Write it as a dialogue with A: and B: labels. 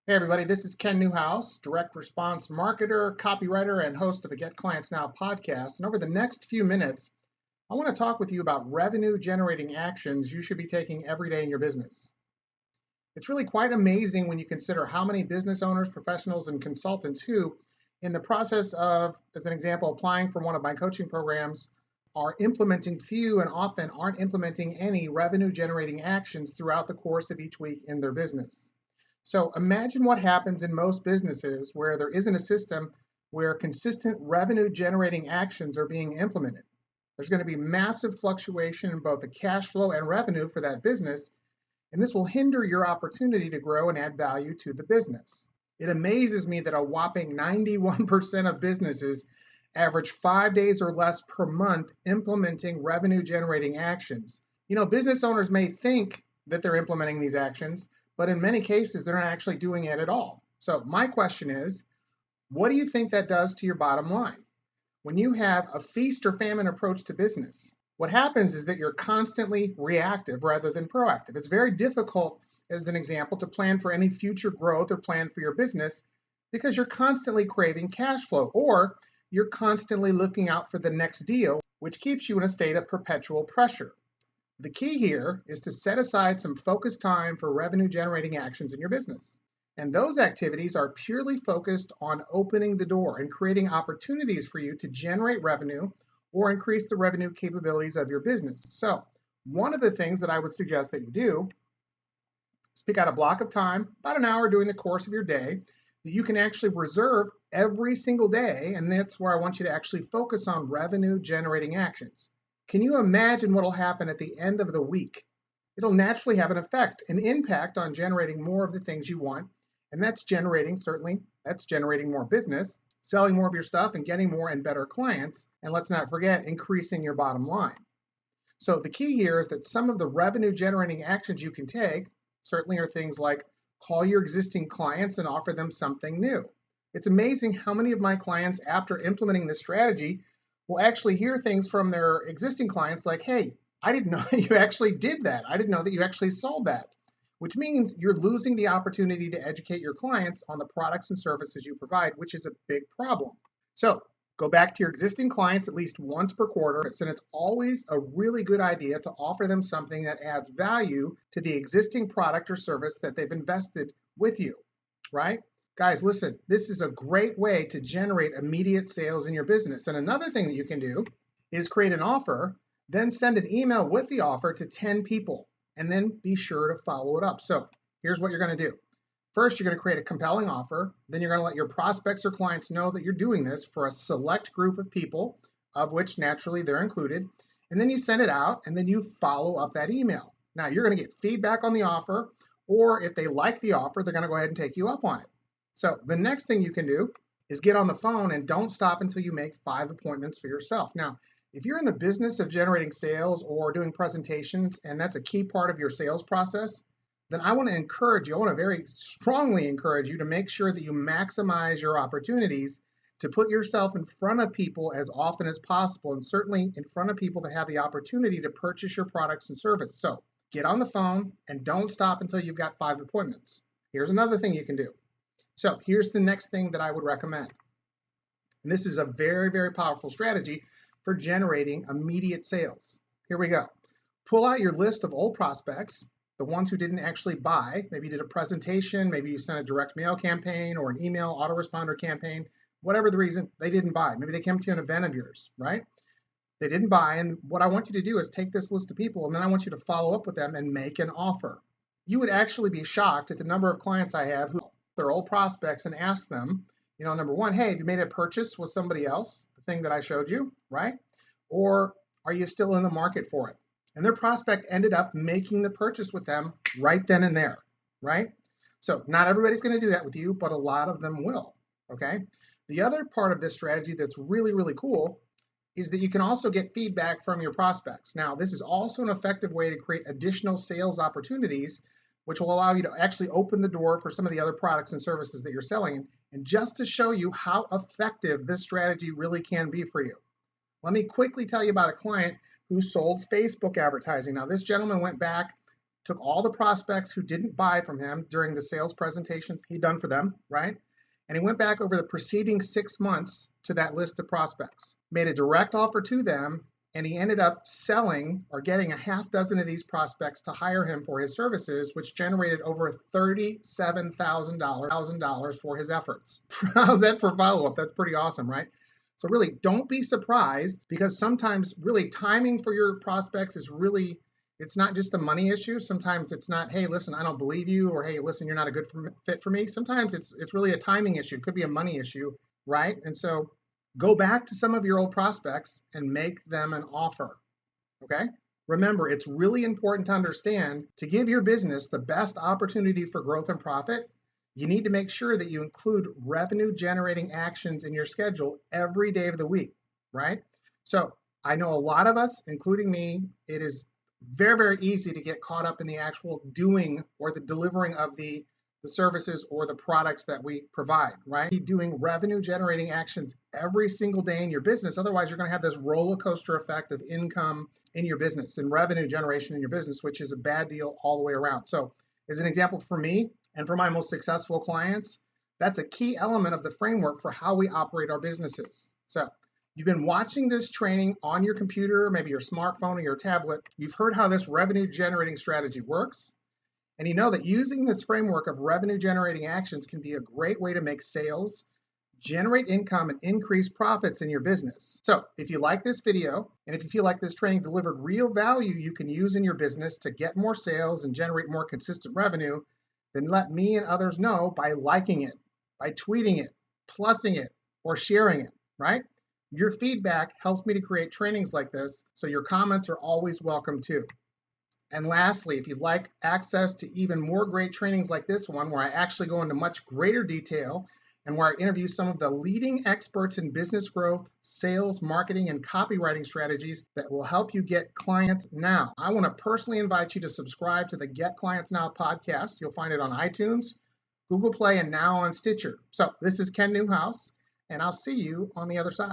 A: Hey everybody, this is Ken Newhouse, direct response marketer, copywriter, and host of the Get Clients Now podcast. And over the next few minutes, I want to talk with you about revenue generating actions you should be taking every day in your business. It's really quite amazing when you consider how many business owners, professionals, and consultants who, in the process of, as an example, applying for one of my coaching programs, are implementing few and often aren't implementing any revenue generating actions throughout the course of each week in their business. So imagine what happens in most businesses where there isn't a system where consistent revenue generating actions are being implemented. There's going to be massive fluctuation in both the cash flow and revenue for that business, and this will hinder your opportunity to grow and add value to the business. It amazes me that a whopping 91% of businesses average 5 days or less per month implementing revenue generating actions. Business owners may think that they're implementing these actions, but in many cases, they're not actually doing it at all. So, my question is, what do you think that does to your bottom line? When you have a feast or famine approach to business, what happens is that you're constantly reactive rather than proactive. It's very difficult, as an example, to plan for any future growth or plan for your business because you're constantly craving cash flow or you're constantly looking out for the next deal, which keeps you in a state of perpetual pressure. The key here is to set aside some focused time for revenue generating actions in your business. And those activities are purely focused on opening the door and creating opportunities for you to generate revenue or increase the revenue capabilities of your business. So, one of the things that I would suggest that you do is pick out a block of time, about an hour during the course of your day, that you can actually reserve every single day. And that's where I want you to actually focus on revenue generating actions. Can you imagine what will happen at the end of the week? It'll naturally have an effect, an impact on generating more of the things you want. And that's generating more business, selling more of your stuff, and getting more and better clients. And let's not forget, increasing your bottom line. So the key here is that some of the revenue generating actions you can take certainly are things like call your existing clients and offer them something new. It's amazing how many of my clients, after implementing this strategy, will actually hear things from their existing clients like, hey, I didn't know that you actually did that. I didn't know that you actually sold that, which means you're losing the opportunity to educate your clients on the products and services you provide, which is a big problem. So go back to your existing clients at least once per quarter, and it's always a really good idea to offer them something that adds value to the existing product or service that they've invested with you, right? Guys, listen, this is a great way to generate immediate sales in your business. And another thing that you can do is create an offer, then send an email with the offer to 10 people, and then be sure to follow it up. So here's what you're going to do. First, you're going to create a compelling offer. Then you're going to let your prospects or clients know that you're doing this for a select group of people, of which naturally they're included. And then you send it out, and then you follow up that email. Now, you're going to get feedback on the offer, or if they like the offer, they're going to go ahead and take you up on it. So the next thing you can do is get on the phone and don't stop until you make 5 appointments for yourself. Now, if you're in the business of generating sales or doing presentations, and that's a key part of your sales process, then I want to very strongly encourage you to make sure that you maximize your opportunities to put yourself in front of people as often as possible, and certainly in front of people that have the opportunity to purchase your products and service. So get on the phone and don't stop until you've got 5 appointments. Here's another thing you can do. So here's the next thing that I would recommend. And this is a very, very powerful strategy for generating immediate sales. Here we go. Pull out your list of old prospects, the ones who didn't actually buy. Maybe you did a presentation, maybe you sent a direct mail campaign or an email autoresponder campaign, whatever the reason, they didn't buy. Maybe they came to an event of yours, right? They didn't buy. And what I want you to do is take this list of people, and then I want you to follow up with them and make an offer. You would actually be shocked at the number of clients I have who their old prospects and ask them, number one, hey, have you made a purchase with somebody else, the thing that I showed you, right? Or are you still in the market for it? And their prospect ended up making the purchase with them right then and there, right? So not everybody's going to do that with you, but a lot of them will, okay? The other part of this strategy that's really, really cool is that you can also get feedback from your prospects. Now, this is also an effective way to create additional sales opportunities, which will allow you to actually open the door for some of the other products and services that you're selling. And just to show you how effective this strategy really can be for you, let me quickly tell you about a client who sold Facebook advertising. Now, this gentleman went back took all the prospects who didn't buy from him during the sales presentations he'd done for them, right? And he went back over the preceding 6 months to that list of prospects, made a direct offer to them, and he ended up selling or getting a half dozen of these prospects to hire him for his services, which generated over $37,000 for his efforts. How's that for follow-up? That's pretty awesome, right? So really, don't be surprised, because sometimes really timing for your prospects is really, it's not just a money issue. Sometimes it's not, hey, listen, I don't believe you, or hey, listen, you're not a good fit for me. Sometimes it's really a timing issue. It could be a money issue, right? And so go back to some of your old prospects and make them an offer, okay? Remember, it's really important to understand, to give your business the best opportunity for growth and profit, you need to make sure that you include revenue generating actions in your schedule every day of the week, right? So I know a lot of us, including me, it is very, very easy to get caught up in the actual doing or the delivering of the services or the products that we provide, right? Be doing revenue generating actions every single day in your business. Otherwise, you're going to have this roller coaster effect of income in your business and revenue generation in your business, which is a bad deal all the way around. So as an example, for me and for my most successful clients, that's a key element of the framework for how we operate our businesses. So you've been watching this training on your computer, maybe your smartphone or your tablet. You've heard how this revenue generating strategy works. And you know that using this framework of revenue generating actions can be a great way to make sales, generate income, and increase profits in your business. So if you like this video, and if you feel like this training delivered real value you can use in your business to get more sales and generate more consistent revenue, then let me and others know by liking it, by tweeting it, plussing it, or sharing it, right? Your feedback helps me to create trainings like this, so your comments are always welcome too. And lastly, if you'd like access to even more great trainings like this one, where I actually go into much greater detail and where I interview some of the leading experts in business growth, sales, marketing, and copywriting strategies that will help you get clients now, I want to personally invite you to subscribe to the Get Clients Now podcast. You'll find it on iTunes, Google Play, and now on Stitcher. So this is Ken Newhouse, and I'll see you on the other side.